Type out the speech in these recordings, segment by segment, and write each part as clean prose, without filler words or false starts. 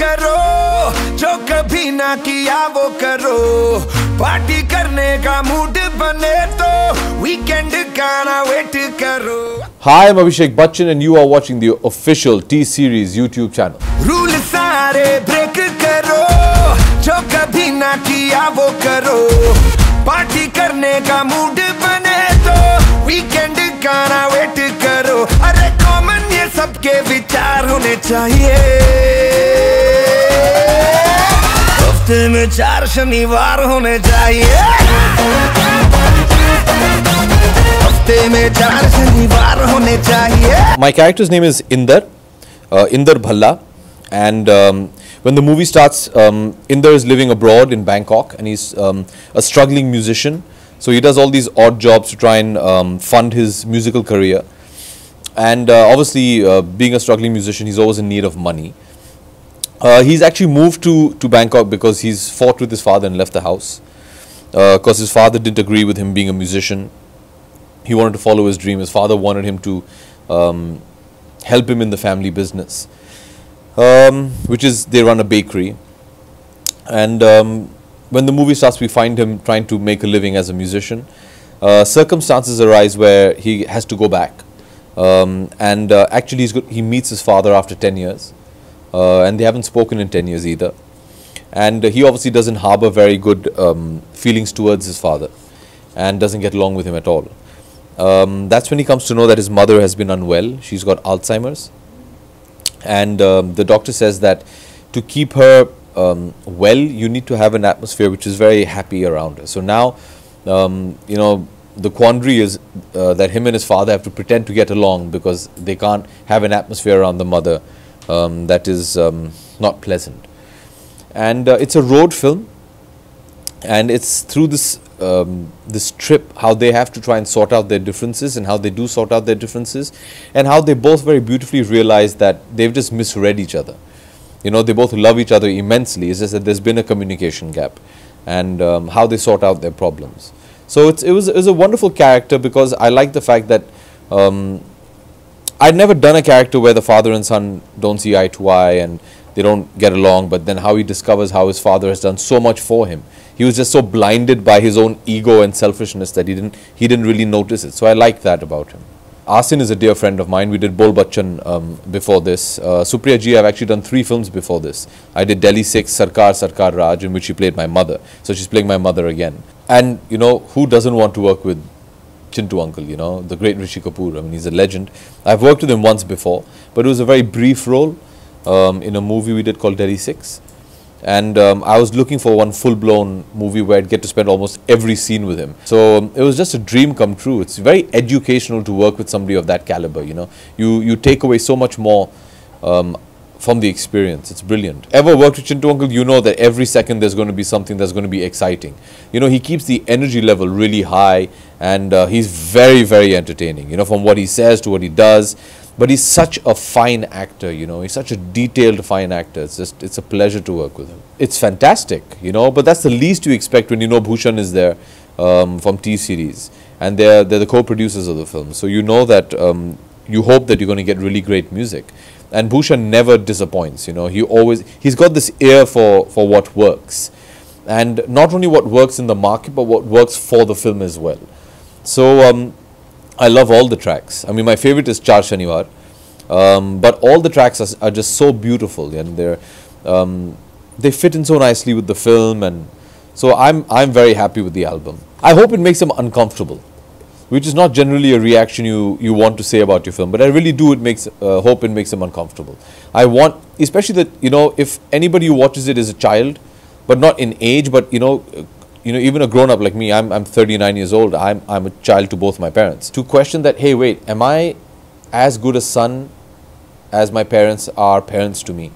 करो, जो कभी ना किया वो करो, पार्टी करने का मूड बने तो वीकेंड का ना वेट करो. Hi, I'm Abhishek Bachchan and you are watching the official T-Series YouTube channel. Rule सारे ब्रेक करो, जो कभी ना किया वो करो, पार्टी करने का मूड बने तो वीकेंड का ना वेट करो. अरे कॉमन ये सबके विचार होने चाहिए, हफ्ते में 4 शनिवार होने चाहिए, हफ्ते में 4 शनिवार होने चाहिए. My character's name is Inder Bhalla, and when the movie starts, Inder is living abroad in Bangkok, and he's a struggling musician. So he does all these odd jobs to try and fund his musical career. And obviously, being a struggling musician, he's always in need of money. He's actually moved to Bangkok because he's fought with his father and left the house. Because his father didn't agree with him being a musician. He wanted to follow his dream. His father wanted him to help him in the family business, which is they run a bakery. And when the movie starts, we find him trying to make a living as a musician. Circumstances arise where he has to go back. And actually he meets his father after 10 years. And they haven't spoken in 10 years either. And he obviously doesn't harbor very good feelings towards his father and doesn't get along with him at all. That's when he comes to know that his mother has been unwell. She's got Alzheimer's. And the doctor says that to keep her well, you need to have an atmosphere which is very happy around her. So now, you know, the quandary is that him and his father have to pretend to get along because they can't have an atmosphere around the mother that is not pleasant. And it's a road film, and it's through this this trip how they have to try and sort out their differences, and how they do sort out their differences, and how they both very beautifully realize that they've just misread each other. You know, they both love each other immensely. It's just that there's been a communication gap, and how they sort out their problems. So it was a wonderful character because I like the fact that I'd never done a character where the father and son don't see eye to eye and they don't get along, but then how he discovers how his father has done so much for him. He was just so blinded by his own ego and selfishness that he didn't really notice it. So I like that about him. Asin is a dear friend of mine. We did Bol Bachchan before this. Supriya ji, I've actually done 3 films before this. I did Delhi 6, Sarkar Raj, in which she played my mother. So she's playing my mother again. And, you know, who doesn't want to work with Chintu uncle, you know, the great Rishi Kapoor. I mean, he's a legend. I've worked with him once before, but it was a very brief role in a movie we did called Delhi 6. And I was looking for one full-blown movie where I'd get to spend almost every scene with him. So it was just a dream come true. It's very educational to work with somebody of that caliber, you know. You take away so much more from the experience. It's brilliant. Ever worked with Chintu uncle, you know that every second there's going to be something that's going to be exciting. You know, he keeps the energy level really high, and he's very, very entertaining, you know, from what he says to what he does. But he's such a fine actor, you know, he's such a detailed, fine actor. It's a pleasure to work with him. It's fantastic, you know, but that's the least you expect when you know Bhushan is there from T-Series. And they're the co-producers of the film. So you know that, you hope that you're going to get really great music. And Bhushan never disappoints, you know, he's got this ear for what works. And not only what works in the market, but what works for the film as well. So, I love all the tracks. I mean, my favorite is Char Shaniwar, but all the tracks are just so beautiful, and they fit in so nicely with the film, and so I'm very happy with the album. I hope it makes them uncomfortable, which is not generally a reaction you want to say about your film, but I really do hope it makes them uncomfortable. I want, especially that, you know, if anybody who watches it is a child, but not in age, but you know, even a grown-up like me, I'm 39 years old, I'm a child to both my parents. To question that, hey, wait, am I as good a son as my parents are parents to me?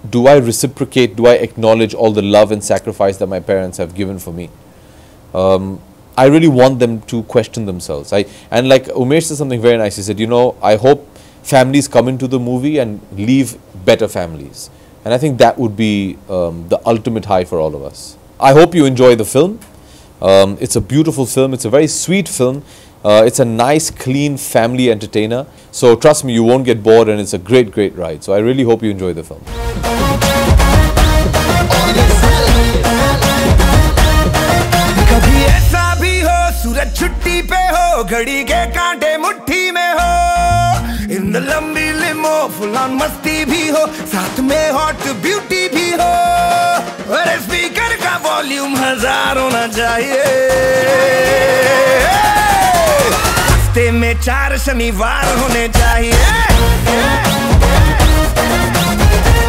Do I reciprocate, do I acknowledge all the love and sacrifice that my parents have given for me? I really want them to question themselves. And like Umesh said something very nice, he said, you know, I hope families come into the movie and leave better families. And I think that would be the ultimate high for all of us. I hope you enjoy the film. It's a beautiful film. It's a very sweet film. It's a nice, clean family entertainer. So trust me, you won't get bored, and it's a great, great ride. So I really hope you enjoy the film. कभी ऐसा भी हो सूरज छुट्टी पे हो घड़ी के कांटे मुट्ठी में हो इन द लंबी लिमो फुल ऑन मस्ती भी हो साथ में हॉट ब्यूटी भी हो और स्पीकर का वॉल्यूम 1000 होना चाहिए हफ्ते में 4 शनिवार होने चाहिए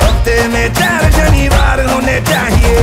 हफ्ते में 4 शनिवार होने चाहिए